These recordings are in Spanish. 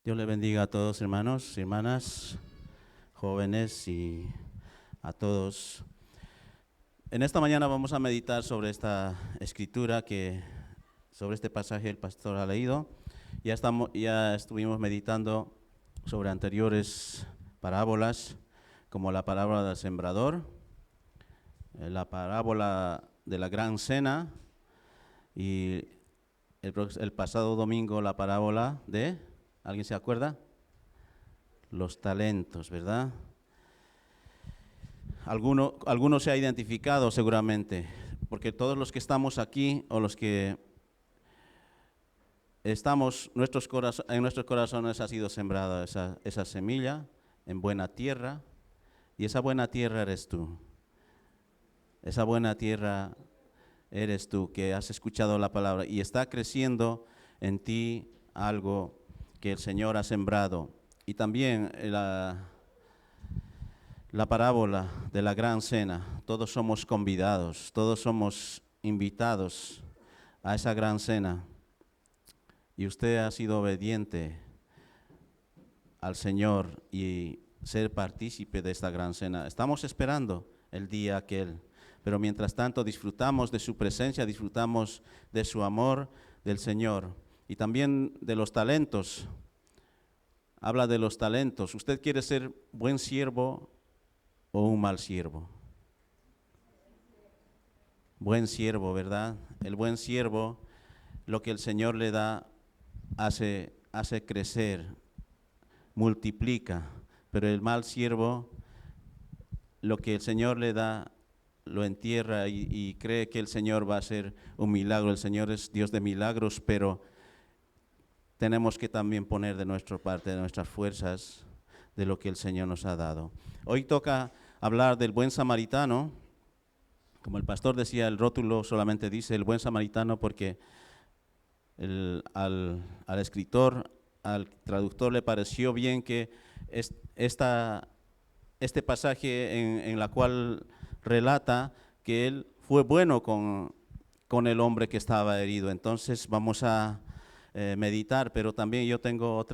Dios le bendiga a todos, hermanos, hermanas, jóvenes y a todos. En esta mañana vamos a meditar sobre esta escritura sobre este pasaje el pastor ha leído. Ya estuvimos meditando sobre anteriores parábolas, como la parábola del sembrador, la parábola de la gran cena y el pasado domingo la parábola de, ¿alguien se acuerda? Los talentos, ¿verdad? Alguno se ha identificado seguramente, porque todos los que estamos aquí o los que estamos, en nuestros corazones ha sido sembrada esa semilla en buena tierra, y esa buena tierra eres tú. Esa buena tierra eres tú, que has escuchado la palabra y está creciendo en ti algo que el Señor ha sembrado. Y también la parábola de la gran cena, todos somos convidados, todos somos invitados a esa gran cena. Y usted ha sido obediente al Señor y ser partícipe de esta gran cena. Estamos esperando el día aquel, pero mientras tanto disfrutamos de su presencia, disfrutamos de su amor, del Señor. Y también de los talentos. Habla de los talentos. ¿Usted quiere ser buen siervo o un mal siervo? Buen siervo, ¿verdad? El buen siervo, lo que el Señor le da, hace crecer, multiplica, pero el mal siervo, lo que el Señor le da, lo entierra y cree que el Señor va a hacer un milagro. El Señor es Dios de milagros, pero tenemos que también poner de nuestra parte, de nuestras fuerzas, de lo que el Señor nos ha dado. Hoy toca hablar del buen samaritano. Como el pastor decía, el rótulo solamente dice el buen samaritano porque al escritor, al traductor le pareció bien que este pasaje en la cual relata que él fue bueno con el hombre que estaba herido. Entonces vamos a meditar, pero también yo tengo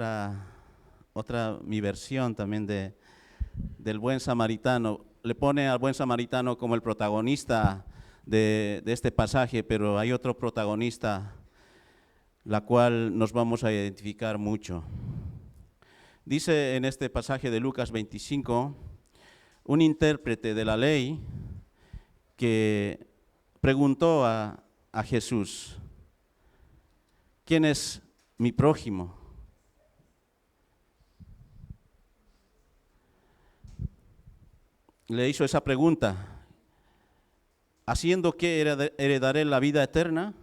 mi versión también del buen samaritano. Le pone al buen samaritano como el protagonista de este pasaje, pero hay otro protagonista, la cual nos vamos a identificar mucho. Dice en este pasaje de Lucas 25, un intérprete de la ley que preguntó a Jesús, ¿quién es mi prójimo? Le hizo esa pregunta, ¿haciendo qué heredaré la vida eterna?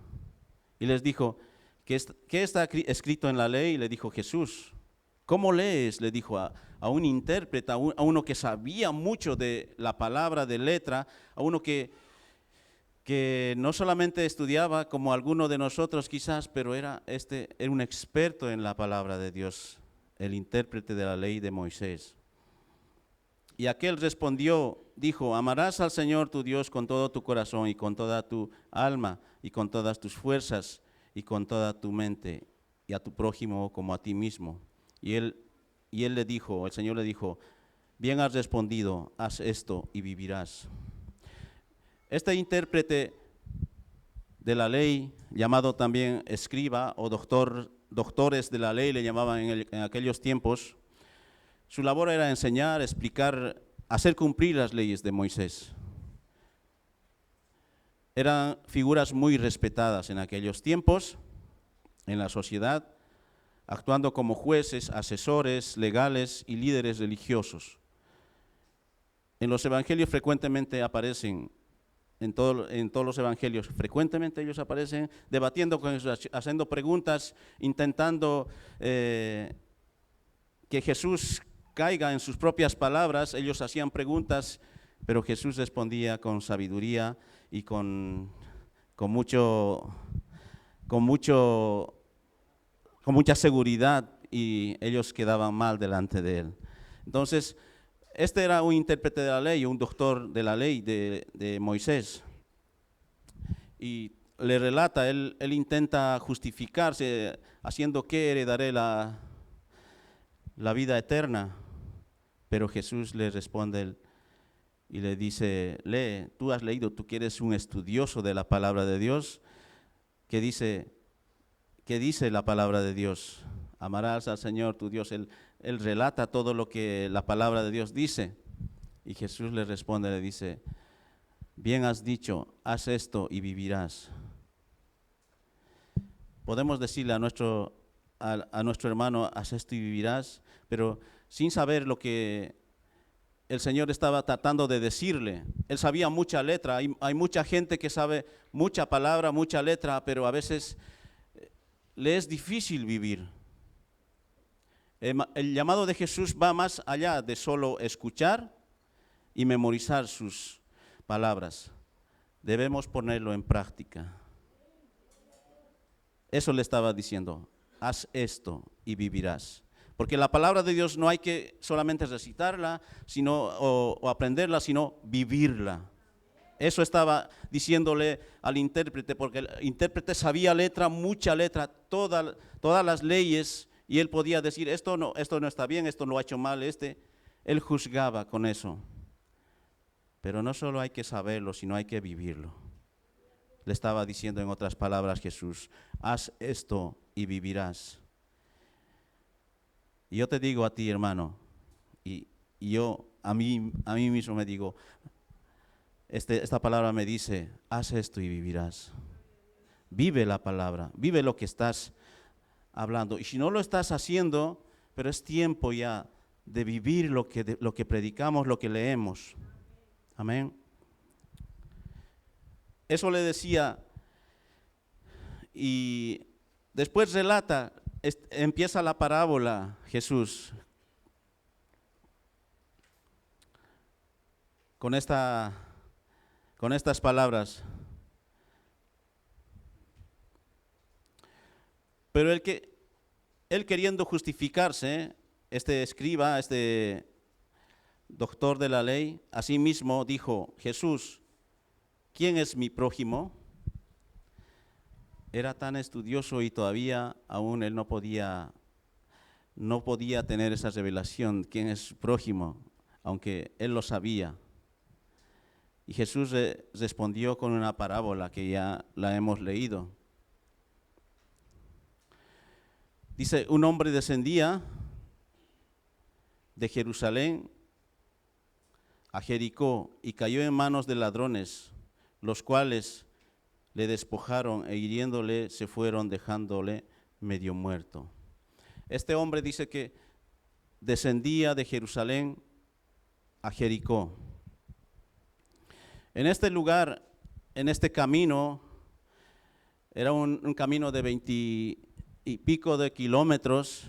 Y les dijo, ¿qué está escrito en la ley? Y le dijo Jesús, ¿cómo lees? Le dijo a un intérprete, a uno que sabía mucho de la palabra, de letra, a uno que no solamente estudiaba como alguno de nosotros quizás, pero era un experto en la palabra de Dios, el intérprete de la ley de Moisés. Y aquel respondió, dijo, amarás al Señor tu Dios con todo tu corazón y con toda tu alma y con todas tus fuerzas y con toda tu mente, y a tu prójimo como a ti mismo. Y él le dijo, el Señor le dijo, bien has respondido, haz esto y vivirás. Este intérprete de la ley, llamado también escriba o doctores de la ley le llamaban en aquellos tiempos, su labor era enseñar, explicar, hacer cumplir las leyes de Moisés. Eran figuras muy respetadas en aquellos tiempos, en la sociedad, actuando como jueces, asesores legales y líderes religiosos. En los evangelios frecuentemente aparecen, en todos los evangelios, frecuentemente ellos aparecen debatiendo con Jesús, haciendo preguntas, intentando que Jesús caiga en sus propias palabras. Ellos hacían preguntas, pero Jesús respondía con sabiduría y con mucha seguridad, y ellos quedaban mal delante de él. Entonces, este era un intérprete de la ley, un doctor de la ley de Moisés. Y le relata, él intenta justificarse, haciendo que heredaré la vida eterna. Pero Jesús le responde y le dice, lee, tú has leído, tú que eres un estudioso de la palabra de Dios, ¿qué dice la palabra de Dios? Amarás al Señor tu Dios. Él relata todo lo que la palabra de Dios dice. Y Jesús le responde, le dice, bien has dicho, haz esto y vivirás. Podemos decirle a nuestro hermano, haz esto y vivirás, pero sin saber lo que el Señor estaba tratando de decirle. Él sabía mucha letra, hay mucha gente que sabe mucha palabra, mucha letra, pero a veces le es difícil vivir. El llamado de Jesús va más allá de solo escuchar y memorizar sus palabras. Debemos ponerlo en práctica. Eso le estaba diciendo, haz esto y vivirás. Porque la palabra de Dios no hay que solamente recitarla o aprenderla, sino vivirla. Eso estaba diciéndole al intérprete, porque el intérprete sabía letra, mucha letra, todas las leyes, y él podía decir, esto no está bien, esto lo ha hecho mal, él juzgaba con eso. Pero no solo hay que saberlo, sino hay que vivirlo. Le estaba diciendo en otras palabras Jesús, haz esto y vivirás. Y yo te digo a ti, hermano, y yo a mí mismo me digo, esta palabra me dice, haz esto y vivirás. Vive la palabra, vive lo que estás hablando. Y si no lo estás haciendo, pero es tiempo ya de vivir lo que predicamos, lo que leemos. Amén. Eso le decía, y después relata, empieza la parábola Jesús con estas palabras. Pero él queriendo justificarse, este escriba, este doctor de la ley, asimismo dijo, Jesús, ¿quién es mi prójimo? Era tan estudioso y todavía aún él no podía tener esa revelación, quién es su prójimo, aunque él lo sabía. Y Jesús respondió con una parábola que ya la hemos leído. Dice, un hombre descendía de Jerusalén a Jericó y cayó en manos de ladrones, los cuales le despojaron e hiriéndole se fueron dejándole medio muerto. Este hombre dice que descendía de Jerusalén a Jericó. En este lugar, en este camino, era un camino de 20 y pico de kilómetros,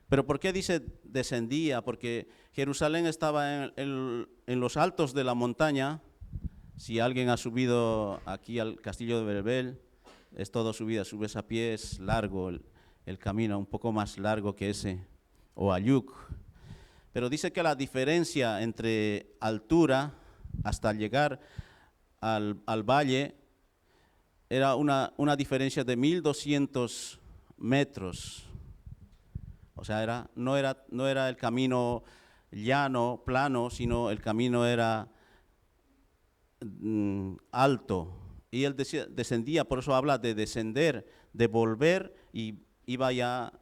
pero ¿por qué dice descendía? Porque Jerusalén estaba en los altos de la montaña. Si alguien ha subido aquí al castillo de Belbel, es todo subida, subes a pie, es largo el camino, un poco más largo que ese, o Ayuk. Pero dice que la diferencia entre altura hasta llegar al valle era una diferencia de 1200 metros. O sea, no era el camino llano, plano, sino el camino era alto. Y él descendía, por eso habla de descender, de volver, y iba ya,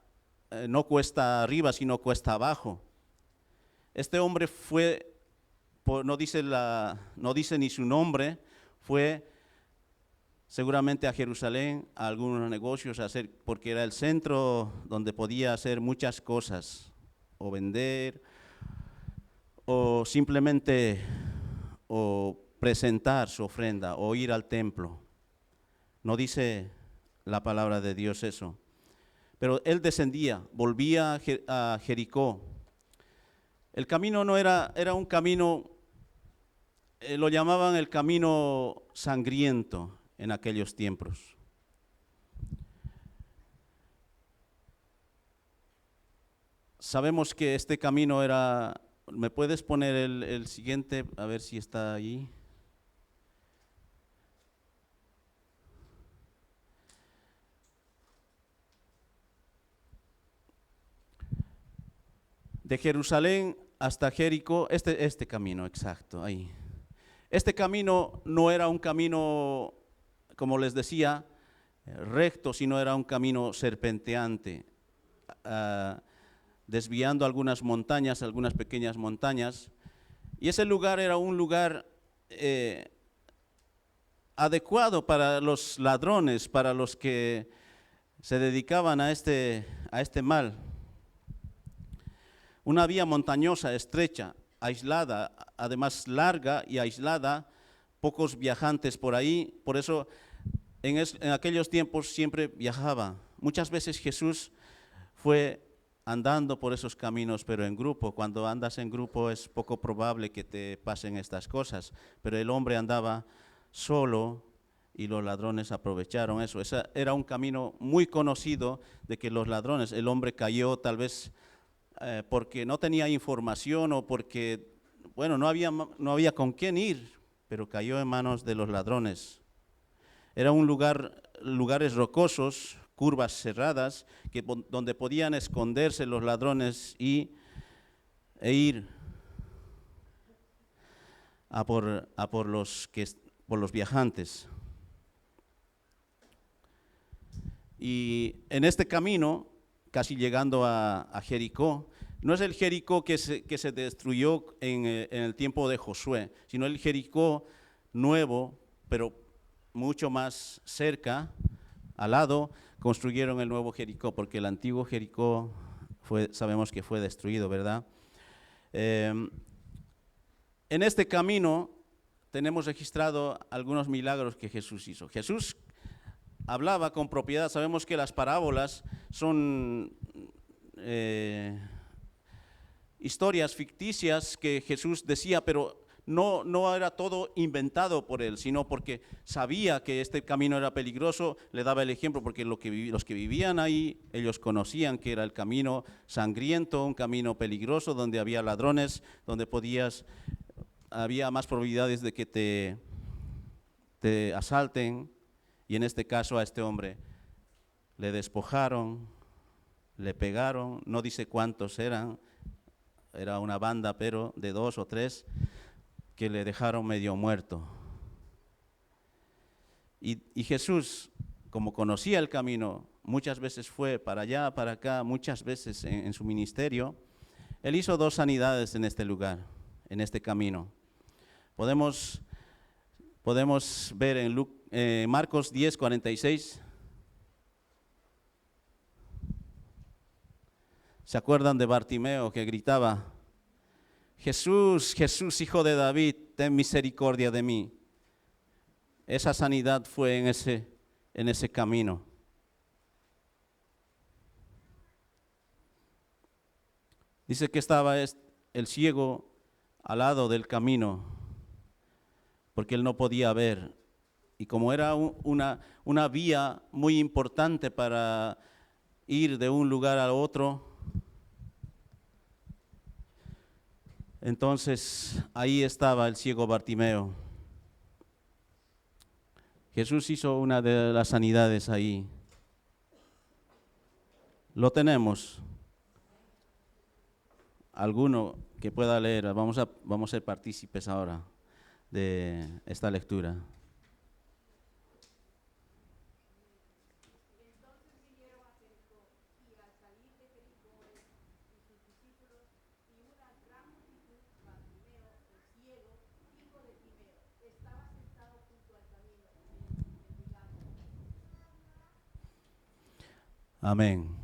no cuesta arriba, sino cuesta abajo. Este hombre fue, no dice ni su nombre, fue seguramente a Jerusalén, a algunos negocios, porque era el centro donde podía hacer muchas cosas, o vender, o simplemente o presentar su ofrenda, o ir al templo. No dice la palabra de Dios eso. Pero él descendía, volvía a Jericó. El camino no era un camino, lo llamaban el camino sangriento en aquellos tiempos. Sabemos que este camino era, ¿me puedes poner el siguiente? A ver si está ahí. De Jerusalén hasta Jericó, este camino, exacto, ahí. Este camino no era un camino, como les decía, recto, sino era un camino serpenteante, desviando algunas montañas, algunas pequeñas montañas. Y ese lugar era un lugar adecuado para los ladrones, para los que se dedicaban a este mal. Una vía montañosa, estrecha, aislada, además larga y aislada, pocos viajantes por ahí, por eso en aquellos tiempos siempre viajaba. Muchas veces Jesús fue andando por esos caminos, pero en grupo. Cuando andas en grupo es poco probable que te pasen estas cosas, pero el hombre andaba solo y los ladrones aprovecharon eso. Ese era un camino muy conocido de que los ladrones, el hombre cayó tal vez porque no tenía información o porque, bueno, no había con quién ir, pero cayó en manos de los ladrones. Era un lugares rocosos, curvas cerradas, donde podían esconderse los ladrones e ir por los viajantes. Y en este camino, casi llegando a Jericó, no es el Jericó que se destruyó en el tiempo de Josué, sino el Jericó nuevo, pero mucho más cerca, al lado, construyeron el nuevo Jericó, porque el antiguo Jericó sabemos que fue destruido, ¿verdad? En este camino tenemos registrado algunos milagros que Jesús hizo. Jesús hablaba con propiedad. Sabemos que las parábolas son historias ficticias que Jesús decía, pero no era todo inventado por él, sino porque sabía que este camino era peligroso. Le daba el ejemplo porque los que vivían ahí, ellos conocían que era el camino sangriento, un camino peligroso, donde había ladrones, donde había más probabilidades de que te asalten. Y en este caso a este hombre le despojaron, le pegaron, no dice cuántos eran, era una banda, pero de 2 o 3, que le dejaron medio muerto. Y Jesús, como conocía el camino, muchas veces fue para allá, para acá, muchas veces en su ministerio, él hizo 2 sanidades en este lugar, en este camino. Podemos ver en Marcos 10:46. ¿Se acuerdan de Bartimeo que gritaba: Jesús, Jesús, hijo de David, ten misericordia de mí? Esa sanidad fue en ese camino. Dice que estaba el ciego al lado del camino, porque él no podía ver. Y como era una vía muy importante para ir de un lugar a otro, entonces ahí estaba el ciego Bartimeo. Jesús hizo una de las sanidades ahí. Lo tenemos. Alguno que pueda leer, vamos a ser partícipes ahora de esta lectura. Amén.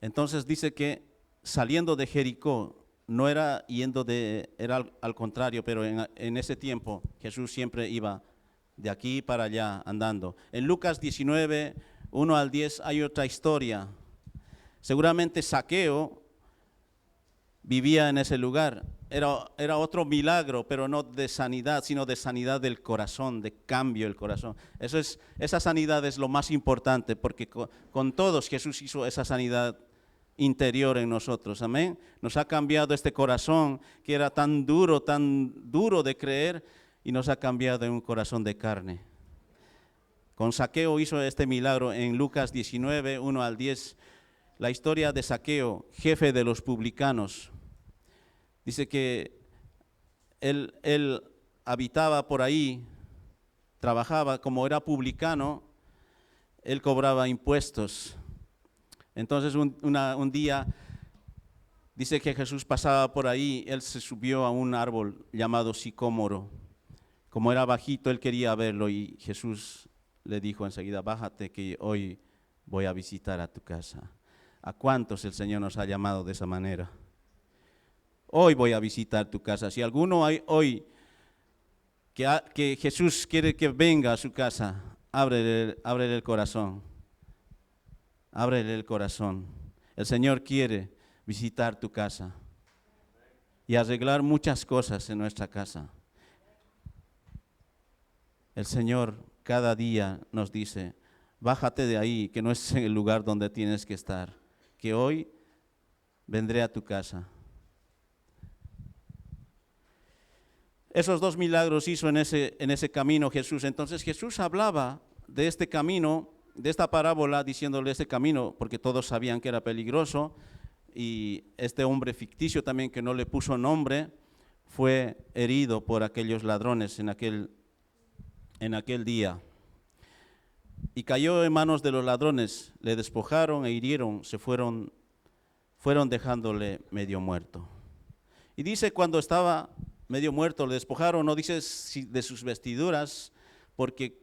Entonces dice que saliendo de Jericó, no era era al contrario, pero en ese tiempo Jesús siempre iba de aquí para allá andando. En Lucas 19, 1 al 10 hay otra historia. Seguramente Zaqueo vivía en ese lugar. Era otro milagro, pero no de sanidad, sino de sanidad del corazón, de cambio del corazón. Esa sanidad es lo más importante, porque con todos Jesús hizo esa sanidad interior en nosotros, amén. Nos ha cambiado este corazón que era tan duro de creer, y nos ha cambiado en un corazón de carne. Con Zaqueo hizo este milagro en Lucas 19, 1 al 10. La historia de Zaqueo, jefe de los publicanos. Dice que él habitaba por ahí, trabajaba, como era publicano, él cobraba impuestos. Entonces un día dice que Jesús pasaba por ahí, él se subió a un árbol llamado sicómoro. Como era bajito, él quería verlo y Jesús le dijo enseguida, bájate que hoy voy a visitar a tu casa. ¿A cuántos el Señor nos ha llamado de esa manera? Hoy voy a visitar tu casa. Si alguno hay hoy que Jesús quiere que venga a su casa, ábrele el corazón. Ábrele el corazón. El Señor quiere visitar tu casa y arreglar muchas cosas en nuestra casa. El Señor cada día nos dice, bájate de ahí, que no es el lugar donde tienes que estar, que hoy vendré a tu casa. Esos 2 milagros hizo en ese camino Jesús. Entonces Jesús hablaba de este camino, de esta parábola, diciéndole este camino, porque todos sabían que era peligroso, y este hombre ficticio también que no le puso nombre, fue herido por aquellos ladrones en aquel día. Y cayó en manos de los ladrones, le despojaron e hirieron, se fueron dejándole medio muerto. Y dice cuando estaba medio muerto, le despojaron, no dice de sus vestiduras, porque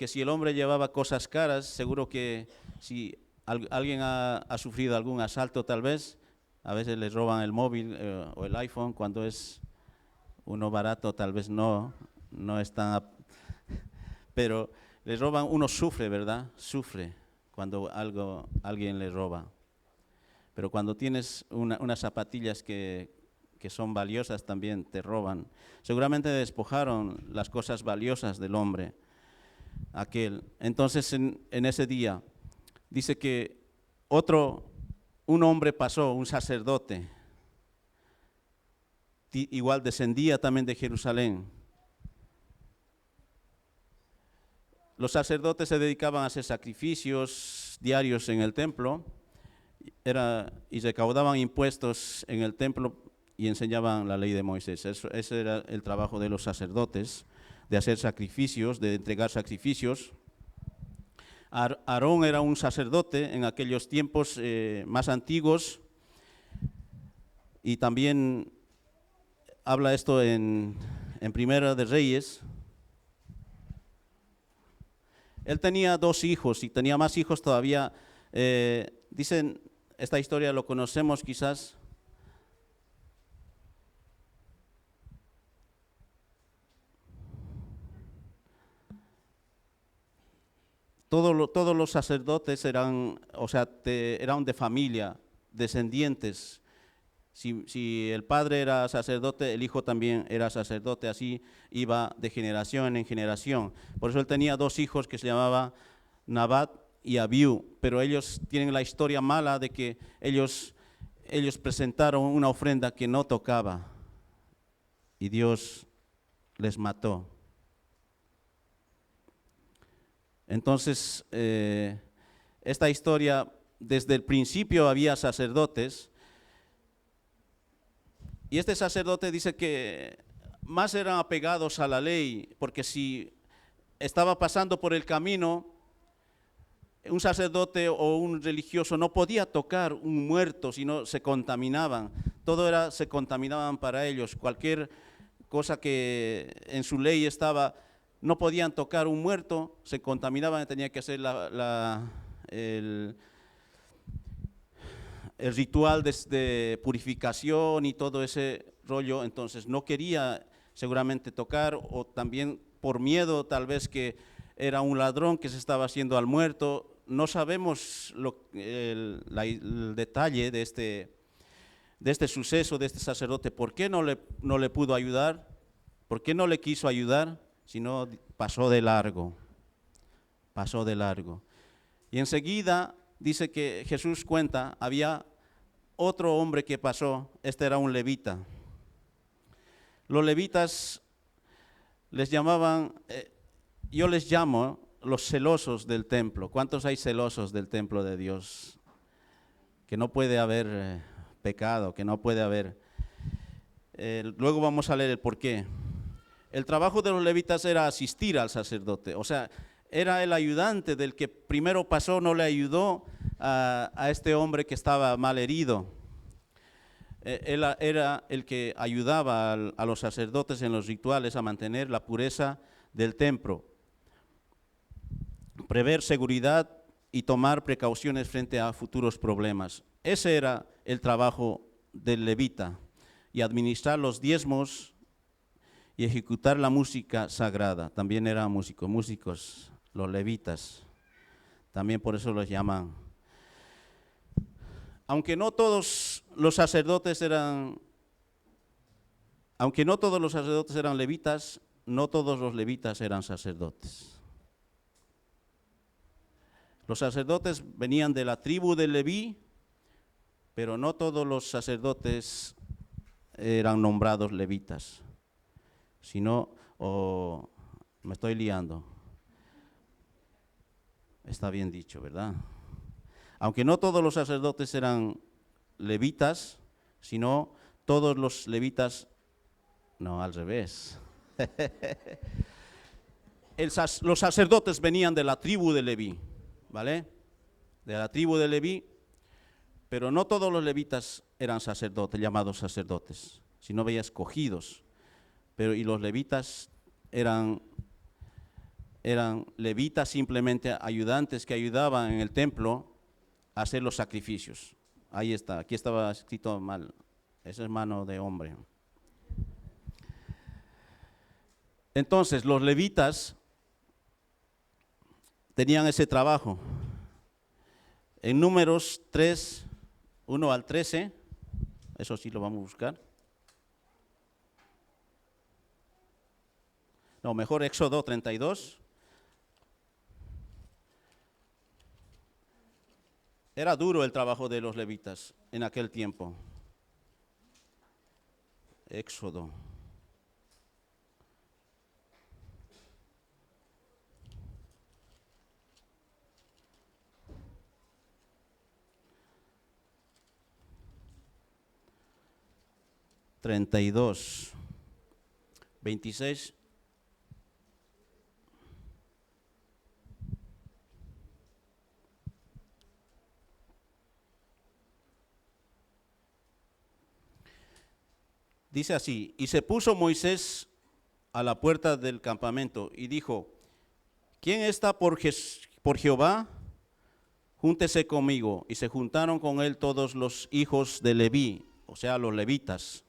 si el hombre llevaba cosas caras, seguro que si alguien ha sufrido algún asalto tal vez, a veces les roban el móvil o el iPhone, cuando es uno barato tal vez no es tan, pero les roban, uno sufre, ¿verdad? Sufre cuando alguien le roba. Pero cuando tienes unas zapatillas que son valiosas también te roban. Seguramente despojaron las cosas valiosas del hombre aquel. Entonces en ese día dice que un hombre pasó, un sacerdote, igual descendía también de Jerusalén. Los sacerdotes se dedicaban a hacer sacrificios diarios en el templo y recaudaban impuestos en el templo y enseñaban la ley de Moisés. Ese era el trabajo de los sacerdotes, de hacer sacrificios, de entregar sacrificios. Aarón era un sacerdote en aquellos tiempos más antiguos, y también habla esto en Primera de Reyes. Él tenía 2 hijos y tenía más hijos todavía. Dicen, esta historia lo conocemos quizás. Todos los sacerdotes eran de familia, descendientes. Si el padre era sacerdote, el hijo también era sacerdote, así iba de generación en generación. Por eso él tenía 2 hijos que se llamaban Nabat y Abiú, pero ellos tienen la historia mala de que ellos presentaron una ofrenda que no tocaba y Dios les mató. Entonces, esta historia, desde el principio había sacerdotes, y este sacerdote dice que más eran apegados a la ley, porque si estaba pasando por el camino, un sacerdote o un religioso no podía tocar un muerto, sino se contaminaban. Se contaminaban para ellos. Cualquier cosa que en su ley estaba, no podían tocar un muerto, se contaminaban, tenía que hacer el ritual de purificación y todo ese rollo. Entonces no quería seguramente tocar, o también por miedo tal vez que era un ladrón que se estaba haciendo al muerto. No sabemos el detalle de este suceso, de este sacerdote. ¿Por qué no le pudo ayudar? ¿Por qué no le quiso ayudar? Sino pasó de largo. Y enseguida dice que Jesús cuenta, había otro hombre que pasó, este era un levita. Los levitas les llamaban, yo les llamo los celosos del templo. ¿Cuántos hay celosos del templo de Dios? Que no puede haber pecado, que no puede haber. Luego vamos a leer el porqué. El trabajo de los levitas era asistir al sacerdote, o sea, era el ayudante del que primero pasó, no le ayudó a este hombre que estaba mal herido. Él era el que ayudaba a los sacerdotes en los rituales a mantener la pureza del templo, prever seguridad y tomar precauciones frente a futuros problemas. Ese era el trabajo del levita, y administrar los diezmos y ejecutar la música sagrada. También eran músicos, los levitas, también por eso los llaman. Aunque no todos los sacerdotes eran levitas, no todos los levitas eran sacerdotes. Los sacerdotes venían de la tribu de Leví, pero no todos los sacerdotes eran nombrados levitas, sino, me estoy liando, está bien dicho, ¿verdad? Aunque no todos los sacerdotes eran levitas, sino todos los levitas, no, al revés. Los sacerdotes venían de la tribu de Leví, ¿vale? De la tribu de Leví, pero no todos los levitas eran sacerdotes, llamados sacerdotes, sino veía escogidos. Y los levitas eran levitas simplemente ayudantes que ayudaban en el templo a hacer los sacrificios. Ahí está, aquí estaba escrito mal, esa es mano de hombre. Entonces, los levitas tenían ese trabajo. En Números 3, 1 al 13, eso sí lo vamos a buscar. No, mejor Éxodo 32. Era duro el trabajo de los levitas en aquel tiempo. Éxodo. (32, 26). Dice así: y se puso Moisés a la puerta del campamento y dijo: ¿quién está por Jehová? Júntese conmigo. Y se juntaron con él todos los hijos de Leví, o sea, los levitas.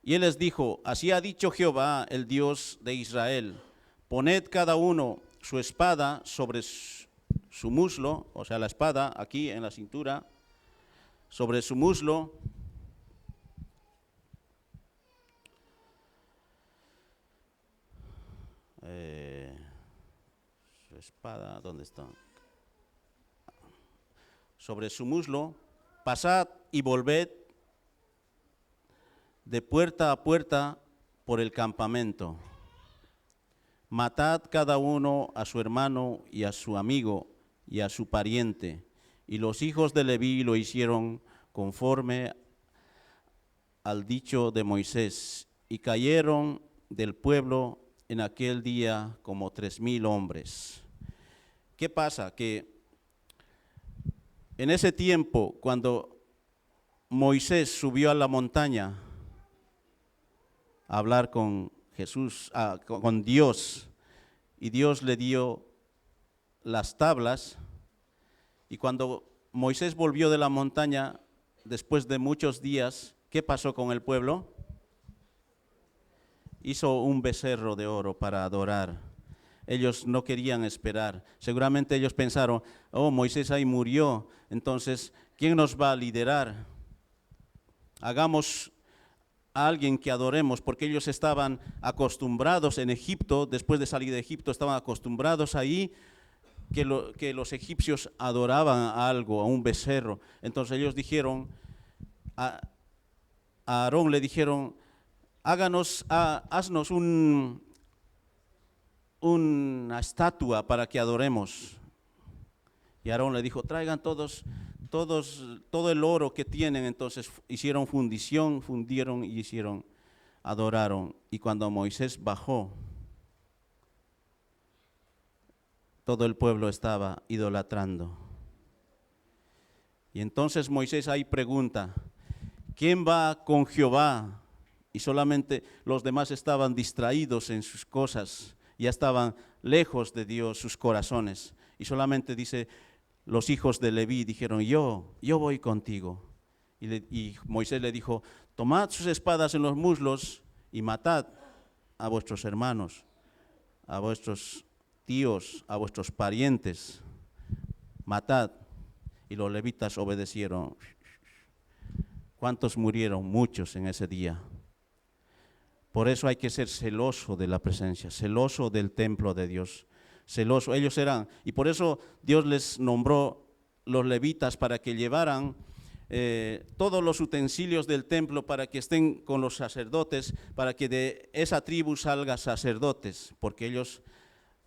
Y él les dijo: así ha dicho Jehová, el Dios de Israel: poned cada uno su espada sobre su muslo, o sea, la espada aquí en la cintura, sobre su muslo. Su espada, ¿dónde está? Sobre su muslo, pasad y volved de puerta a puerta por el campamento. Matad cada uno a su hermano y a su amigo y a su pariente. Y los hijos de Leví lo hicieron conforme al dicho de Moisés, y cayeron del pueblo en aquel día como 3,000 hombres. ¿Qué pasa? Que en ese tiempo, cuando Moisés subió a la montaña a hablar con Jesús, con Dios, y Dios le dio las tablas, y cuando Moisés volvió de la montaña, después de muchos días, ¿qué pasó con el pueblo? Hizo un becerro de oro para adorar. Ellos no querían esperar. Seguramente ellos pensaron: oh, Moisés ahí murió, entonces, ¿quién nos va a liderar? Hagamos a alguien que adoremos, porque ellos estaban acostumbrados en Egipto, después de salir de Egipto, estaban acostumbrados ahí que los egipcios adoraban a algo, a un becerro. Entonces ellos dijeron, a Aarón le dijeron: haznos una estatua para que adoremos. Y Aarón le dijo, traigan todo el oro que tienen. Entonces hicieron fundición, fundieron y adoraron. Y cuando Moisés bajó, todo el pueblo estaba idolatrando. Y entonces Moisés ahí pregunta, ¿quién va con Jehová? Y solamente los demás estaban distraídos en sus cosas, ya estaban lejos de Dios sus corazones. Y solamente dice, los hijos de Leví dijeron, yo voy contigo. Y Moisés le dijo, tomad sus espadas en los muslos y matad a vuestros hermanos, a vuestros tíos, a vuestros parientes, matad. Y los levitas obedecieron. ¿Cuántos murieron? Muchos en ese día. Por eso hay que ser celoso de la presencia, celoso del templo de Dios, celoso. Ellos eran, y por eso Dios les nombró los levitas para que llevaran todos los utensilios del templo, para que estén con los sacerdotes, para que de esa tribu salgan sacerdotes, porque ellos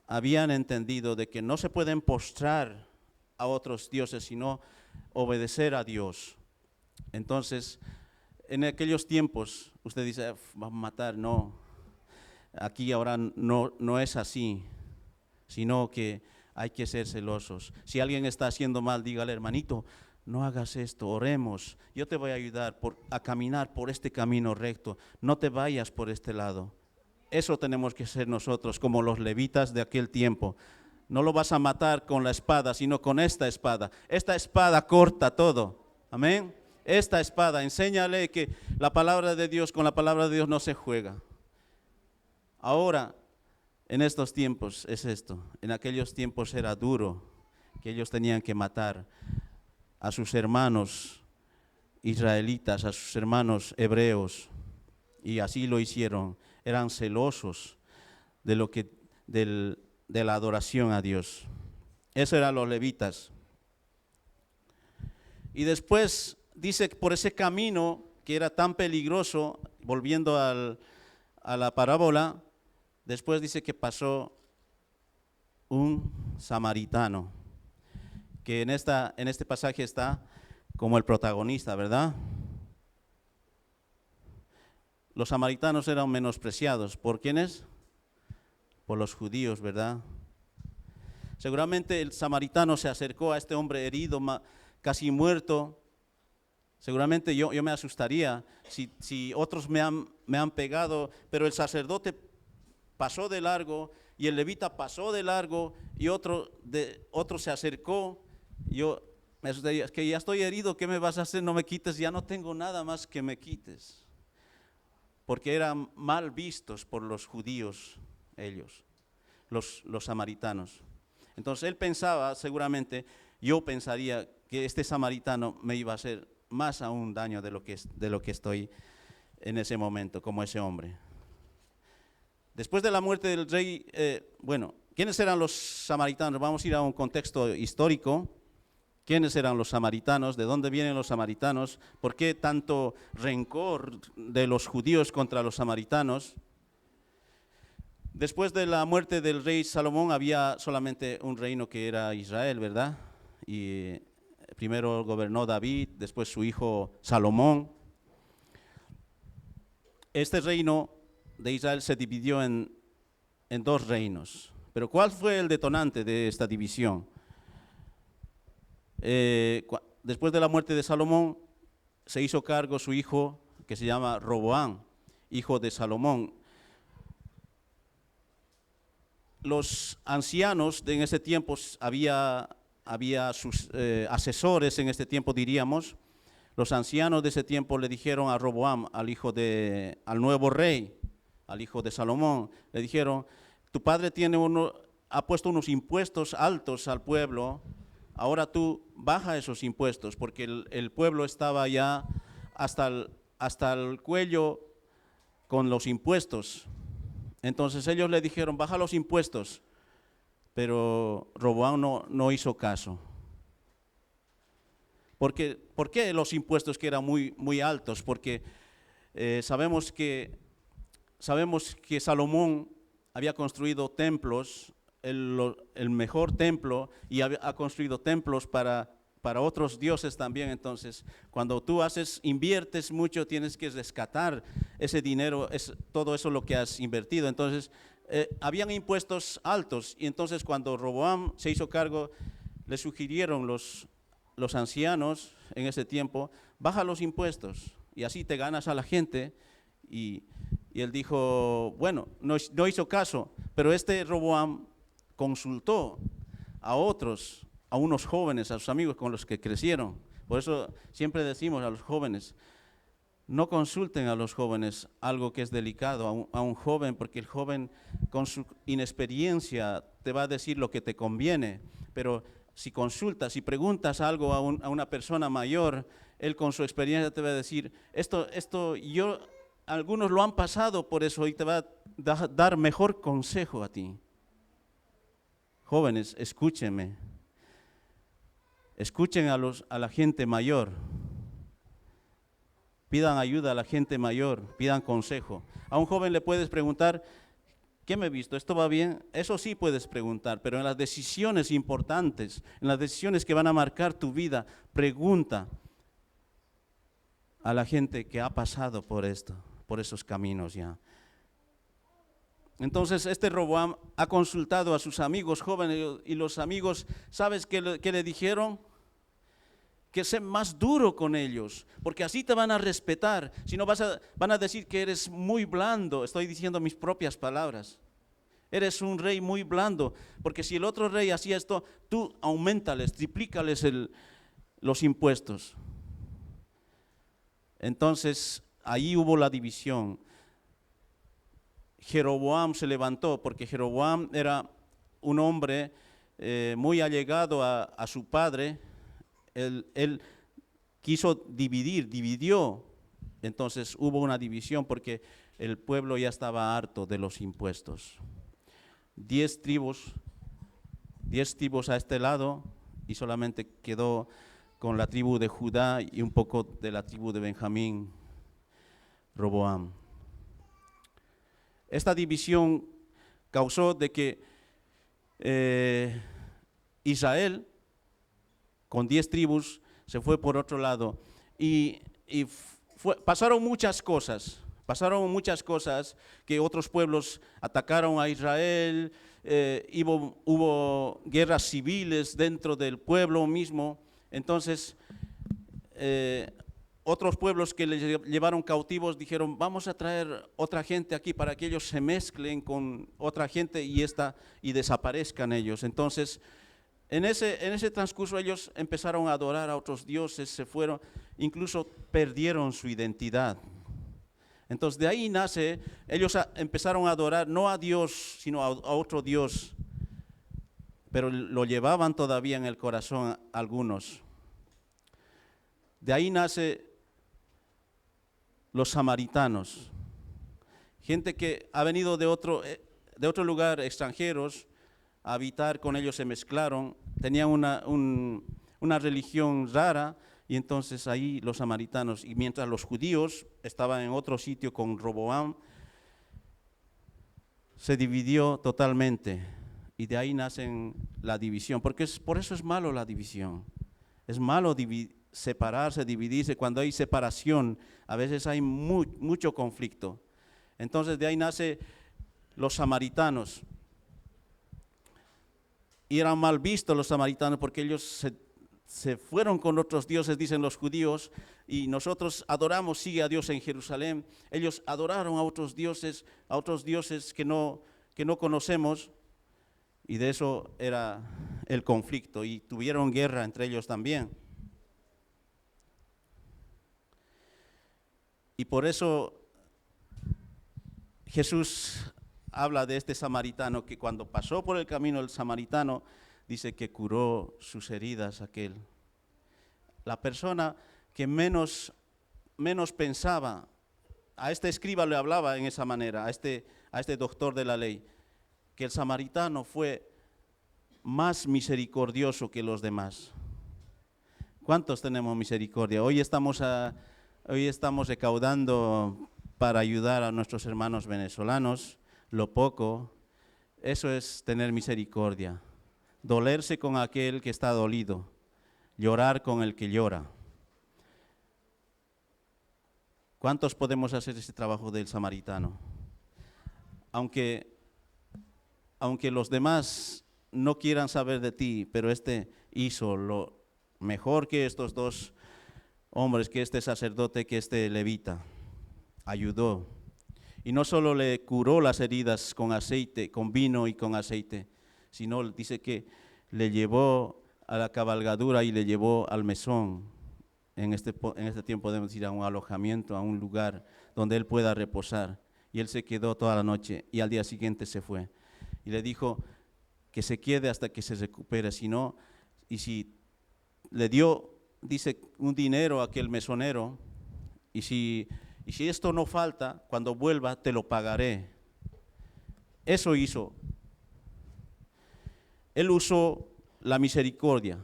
habían entendido de que no se pueden postrar a otros dioses, sino obedecer a Dios. Entonces, en aquellos tiempos, usted dice, vamos a matar, no. Aquí ahora no es así, sino que hay que ser celosos. Si alguien está haciendo mal, dígale, hermanito, no hagas esto, oremos. Yo te voy a ayudar a caminar por este camino recto. No te vayas por este lado. Eso tenemos que ser nosotros, como los levitas de aquel tiempo. No lo vas a matar con la espada, sino con esta espada. Esta espada corta todo. Amén. Esta espada, enséñale que la palabra de Dios, con la palabra de Dios no se juega. Ahora, en estos tiempos es esto. En aquellos tiempos era duro, que ellos tenían que matar a sus hermanos israelitas, a sus hermanos hebreos. Y así lo hicieron. Eran celosos de la adoración a Dios. Esos eran los levitas. Y después dice que por ese camino que era tan peligroso, volviendo a la parábola, después dice que pasó un samaritano, que en este pasaje está como el protagonista, ¿verdad? Los samaritanos eran menospreciados. ¿Por quiénes? Por los judíos, ¿verdad? Seguramente el samaritano se acercó a este hombre herido, casi muerto. Seguramente yo me asustaría si otros me han pegado, pero el sacerdote pasó de largo y el levita pasó de largo y otro se acercó. Yo me asustaría, es que ya estoy herido, ¿qué me vas a hacer? No me quites, ya no tengo nada más que me quites. Porque eran mal vistos por los judíos ellos, los samaritanos. Entonces él pensaba, seguramente, yo pensaría que este samaritano me iba a hacer más aún daño de lo que estoy en ese momento, como ese hombre. Después de la muerte del rey, ¿quiénes eran los samaritanos? Vamos a ir a un contexto histórico. ¿Quiénes eran los samaritanos? ¿De dónde vienen los samaritanos? ¿Por qué tanto rencor de los judíos contra los samaritanos? Después de la muerte del rey Salomón había solamente un reino que era Israel, ¿verdad? Y primero gobernó David, después su hijo Salomón. Este reino de Israel se dividió en dos reinos. Pero ¿cuál fue el detonante de esta división? Después de la muerte de Salomón, se hizo cargo su hijo, que se llama Roboam, hijo de Salomón. Los ancianos en ese tiempo, había sus asesores en este tiempo, diríamos. Los ancianos de ese tiempo le dijeron a Roboam, al nuevo rey, al hijo de Salomón, le dijeron, tu padre ha puesto unos impuestos altos al pueblo. Ahora tú baja esos impuestos, porque el pueblo estaba ya hasta el cuello con los impuestos. Entonces ellos le dijeron, baja los impuestos, pero Roboam no hizo caso. ¿Por qué los impuestos que eran muy, muy altos? Porque sabemos que Salomón había construido templos el mejor templo y ha construido templos para otros dioses también. Entonces, cuando tú inviertes mucho, tienes que rescatar ese dinero, todo eso lo que has invertido. Entonces, habían impuestos altos, y entonces cuando Roboam se hizo cargo, le sugirieron los ancianos en ese tiempo: baja los impuestos y así te ganas a la gente. Y él dijo, bueno, no hizo caso, pero Roboam consultó a unos jóvenes, a sus amigos con los que crecieron. Por eso siempre decimos a los jóvenes: no consulten a los jóvenes algo que es delicado a un joven, porque el joven con su inexperiencia te va a decir lo que te conviene, pero si consultas, si preguntas algo a una persona mayor, él con su experiencia te va a decir, algunos lo han pasado por eso, y te va a dar mejor consejo a ti. Jóvenes, escúchenme, escuchen a la gente mayor. Pidan ayuda a la gente mayor, pidan consejo. A un joven le puedes preguntar, ¿qué me he visto? ¿Esto va bien? Eso sí puedes preguntar, pero en las decisiones importantes, en las decisiones que van a marcar tu vida, pregunta a la gente que ha pasado por esos caminos ya. Entonces Roboam ha consultado a sus amigos jóvenes, y los amigos, ¿sabes qué le dijeron? Que sé más duro con ellos, porque así te van a respetar. Si no, van a decir que eres muy blando. Estoy diciendo mis propias palabras. Eres un rey muy blando, porque si el otro rey hacía esto, tú aumentales, triplícales los impuestos. Entonces, ahí hubo la división. Jeroboam se levantó, porque Jeroboam era un hombre muy allegado a su padre. Él quiso dividió. Entonces hubo una división porque el pueblo ya estaba harto de los impuestos. 10 tribus a este lado, y solamente quedó con la tribu de Judá y un poco de la tribu de Benjamín, Roboam. Esta división causó de que Israel, con 10 tribus, se fue por otro lado, y pasaron muchas cosas que otros pueblos atacaron a Israel. Hubo guerras civiles dentro del pueblo mismo. Entonces otros pueblos que les llevaron cautivos dijeron, vamos a traer otra gente aquí para que ellos se mezclen con otra gente y desaparezcan ellos. Entonces en ese transcurso ellos empezaron a adorar a otros dioses, se fueron, incluso perdieron su identidad. Entonces de ahí nace, ellos empezaron a adorar no a Dios, sino a otro Dios, pero lo llevaban todavía en el corazón algunos. De ahí nace los samaritanos, gente que ha venido de otro lugar, extranjeros, a habitar con ellos, se mezclaron, tenían una religión rara, y entonces ahí los samaritanos, y mientras los judíos estaban en otro sitio con Roboam, se dividió totalmente, y de ahí nace la división, porque por eso es malo la división. Es malo separarse, dividirse. Cuando hay separación, a veces hay mucho conflicto. Entonces de ahí nace los samaritanos. Y eran mal vistos los samaritanos porque ellos se fueron con otros dioses, dicen los judíos, y nosotros adoramos, sí, a Dios en Jerusalén. Ellos adoraron a otros dioses que no conocemos, y de eso era el conflicto, y tuvieron guerra entre ellos también. Y por eso Jesús habla de este samaritano, que cuando pasó por el camino el samaritano, dice que curó sus heridas aquel. La persona que menos pensaba, a este escriba le hablaba en esa manera, a este doctor de la ley, que el samaritano fue más misericordioso que los demás. ¿Cuántos tenemos misericordia? Hoy estamos recaudando para ayudar a nuestros hermanos venezolanos, lo poco. Eso es tener misericordia. Dolerse con aquel que está dolido, llorar con el que llora. ¿Cuántos podemos hacer ese trabajo del samaritano? Aunque los demás no quieran saber de ti, pero este hizo lo mejor que estos dos hombres, que este sacerdote, que este levita, ayudó. Y no solo le curó las heridas con aceite, con vino y con aceite, sino dice que le llevó a la cabalgadura y le llevó al mesón. En este tiempo podemos ir a un alojamiento, a un lugar donde él pueda reposar. Y él se quedó toda la noche y al día siguiente se fue. Y le dijo que se quede hasta que se recupere, si no, y si le dio, dice, un dinero a aquel mesonero, y si esto no falta, cuando vuelva te lo pagaré. Eso hizo. Él usó la misericordia.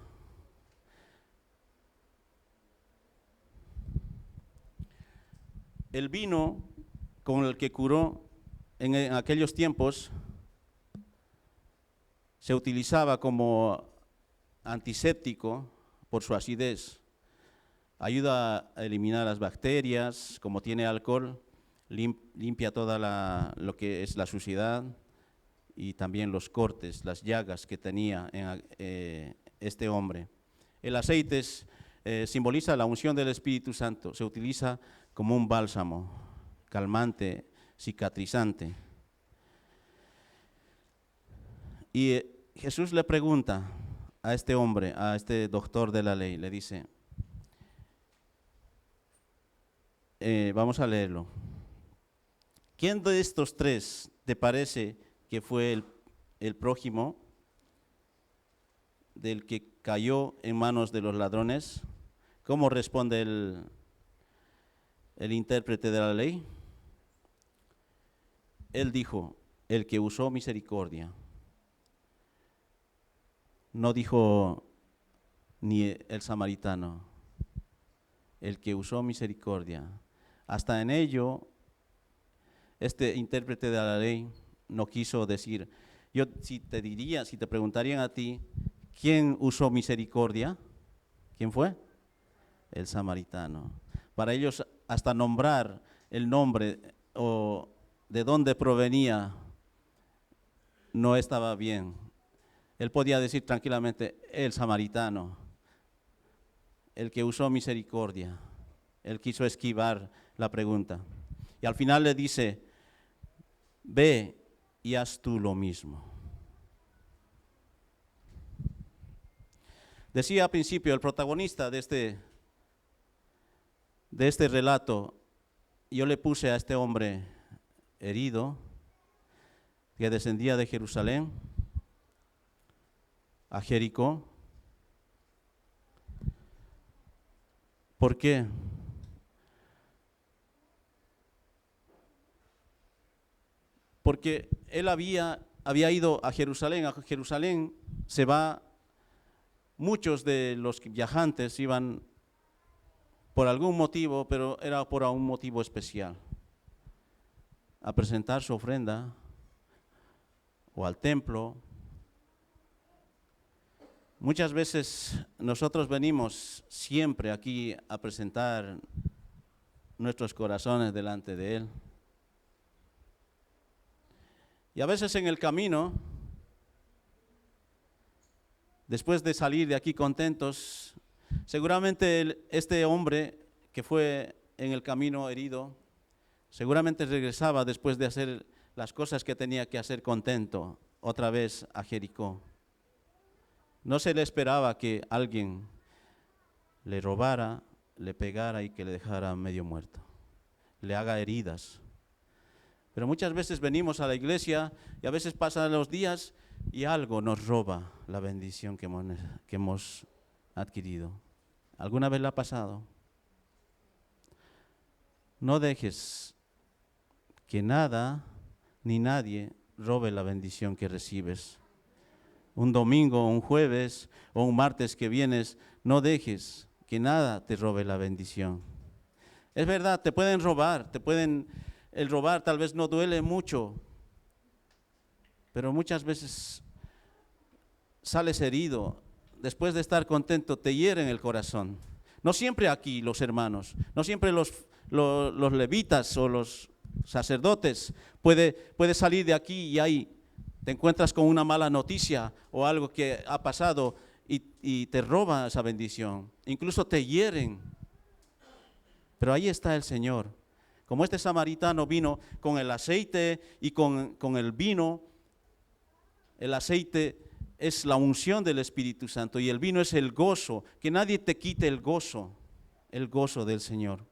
El vino con el que curó en aquellos tiempos se utilizaba como antiséptico por su acidez. Ayuda a eliminar las bacterias, como tiene alcohol, limpia toda lo que es la suciedad y también los cortes, las llagas que tenía este hombre. El aceite simboliza la unción del Espíritu Santo, se utiliza como un bálsamo, calmante, cicatrizante. Y Jesús le pregunta a este hombre, a este doctor de la ley, le dice, vamos a leerlo. ¿Quién de estos tres te parece que fue el prójimo del que cayó en manos de los ladrones? ¿Cómo responde el intérprete de la ley? Él dijo, el que usó misericordia. No dijo ni el samaritano, el que usó misericordia. Hasta en ello, este intérprete de la ley no quiso decir. Yo si te preguntarían a ti, ¿quién usó misericordia? ¿Quién fue? El samaritano. Para ellos hasta nombrar el nombre o de dónde provenía no estaba bien. Él podía decir tranquilamente, el samaritano, el que usó misericordia. Él quiso esquivar la pregunta. Y al final le dice, ve y haz tú lo mismo. Decía al principio, el protagonista de este relato, yo le puse a este hombre herido, que descendía de Jerusalén a Jericó. ¿Por qué? Porque él había ido a Jerusalén. A Jerusalén se va, muchos de los viajantes iban por algún motivo, pero era por un motivo especial, a presentar su ofrenda o al templo. Muchas veces nosotros venimos siempre aquí a presentar nuestros corazones delante de Él. Y a veces en el camino, después de salir de aquí contentos, seguramente este hombre que fue en el camino herido, seguramente regresaba después de hacer las cosas que tenía que hacer contento, otra vez a Jericó. No se le esperaba que alguien le robara, le pegara y que le dejara medio muerto, le haga heridas. Pero muchas veces venimos a la iglesia y a veces pasan los días y algo nos roba la bendición que hemos adquirido. ¿Alguna vez le ha pasado? No dejes que nada ni nadie robe la bendición que recibes. Un domingo, un jueves o un martes que vienes, no dejes que nada te robe la bendición. Es verdad, te pueden robar, el robar tal vez no duele mucho, pero muchas veces sales herido. Después de estar contento, te hieren el corazón. No siempre aquí los hermanos, no siempre los levitas o los sacerdotes puede salir de aquí y ahí te encuentras con una mala noticia o algo que ha pasado y te roba esa bendición. Incluso te hieren. Pero ahí está el Señor. Como este samaritano vino con el aceite y con el vino, el aceite es la unción del Espíritu Santo y el vino es el gozo, que nadie te quite el gozo del Señor.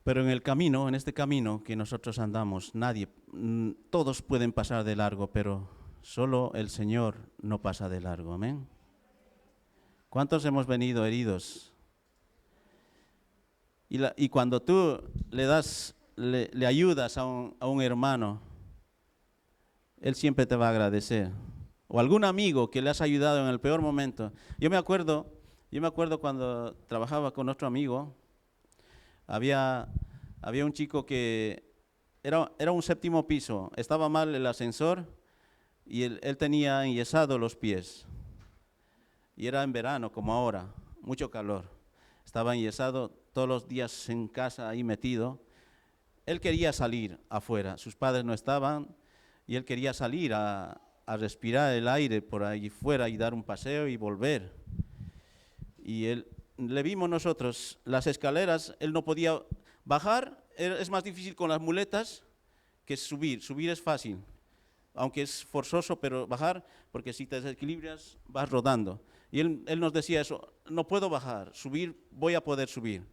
Pero en el camino, en este camino que nosotros andamos, todos pueden pasar de largo, pero solo el Señor no pasa de largo, amén. ¿Cuántos hemos venido heridos? Y cuando tú le ayudas a un hermano, él siempre te va a agradecer. O algún amigo que le has ayudado en el peor momento. Yo me acuerdo cuando trabajaba con otro amigo, había un chico que era un séptimo piso, estaba mal el ascensor y él tenía enyesado los pies. Y era en verano, como ahora, mucho calor. Estaba enyesado todos los días en casa ahí metido. Él quería salir afuera, sus padres no estaban y él quería salir a respirar el aire por ahí fuera y dar un paseo y volver. Y le vimos nosotros las escaleras, él no podía bajar, es más difícil con las muletas que subir. Subir es fácil, aunque es forzoso, pero bajar, porque si te desequilibras vas rodando. Y él nos decía eso, no puedo bajar, subir, voy a poder subir.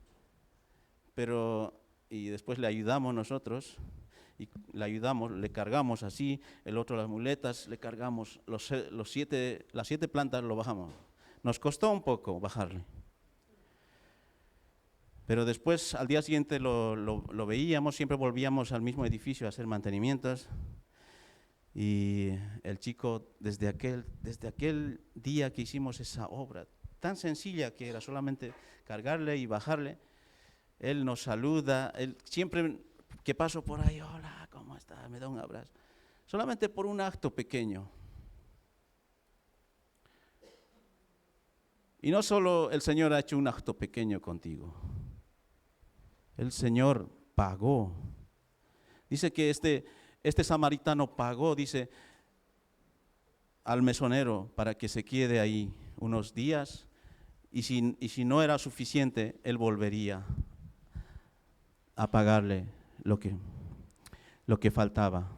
Y después le ayudamos nosotros, le cargamos así, el otro las muletas, le cargamos las 7 plantas, lo bajamos. Nos costó un poco bajarle. Pero después, al día siguiente lo veíamos, siempre volvíamos al mismo edificio a hacer mantenimientos. Y el chico, desde aquel día que hicimos esa obra, tan sencilla que era solamente cargarle y bajarle, él nos saluda, él siempre que paso por ahí, hola, ¿cómo estás? Me da un abrazo. Solamente por un acto pequeño. Y no solo el Señor ha hecho un acto pequeño contigo, el Señor pagó. Dice que este samaritano pagó, dice, al mesonero para que se quede ahí unos días y si no era suficiente, él volvería a pagarle lo que faltaba.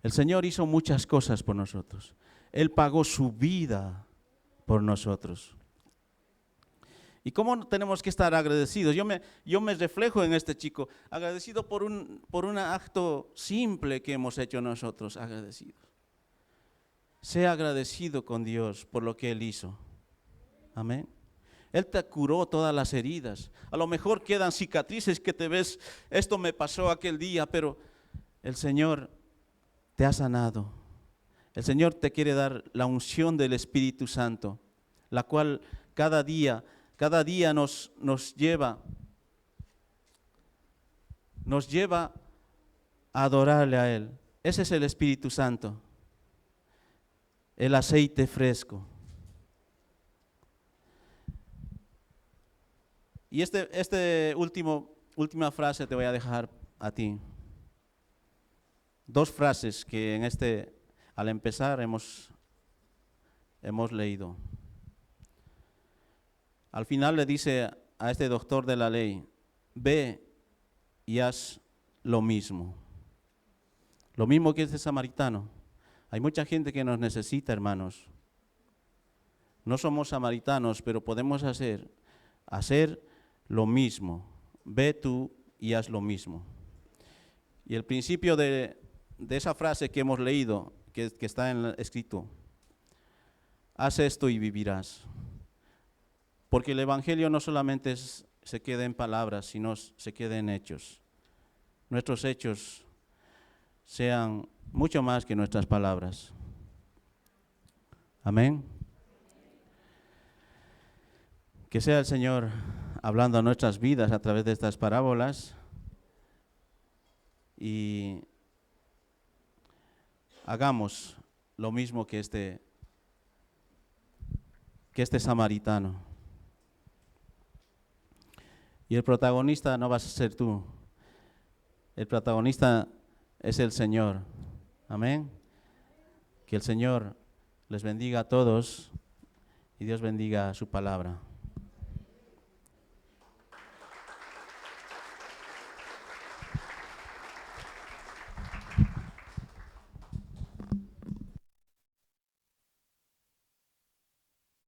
El Señor hizo muchas cosas por nosotros. Él pagó su vida por nosotros. ¿Y cómo tenemos que estar agradecidos? Yo me reflejo en este chico, agradecido por un acto simple que hemos hecho nosotros, agradecidos. Sea agradecido con Dios por lo que Él hizo. Amén. Él te curó todas las heridas. A lo mejor quedan cicatrices que te ves, esto me pasó aquel día, pero el Señor te ha sanado. El Señor te quiere dar la unción del Espíritu Santo, la cual cada día nos lleva a adorarle a Él. Ese es el Espíritu Santo, el aceite fresco. Y última frase te voy a dejar a ti. 2 frases que al empezar hemos leído. Al final le dice a este doctor de la ley, ve y haz lo mismo. Lo mismo que este samaritano. Hay mucha gente que nos necesita, hermanos. No somos samaritanos, pero podemos hacer lo mismo. Ve tú y haz lo mismo. Y el principio de esa frase que hemos leído, que está escrito, haz esto y vivirás. Porque el Evangelio no solamente se queda en palabras, sino se queda en hechos. Nuestros hechos sean mucho más que nuestras palabras. Amén. Que sea el Señor hablando a nuestras vidas a través de estas parábolas y hagamos lo mismo que este samaritano. Y el protagonista no vas a ser tú, el protagonista es el Señor. Amén. Que el Señor les bendiga a todos y Dios bendiga su palabra.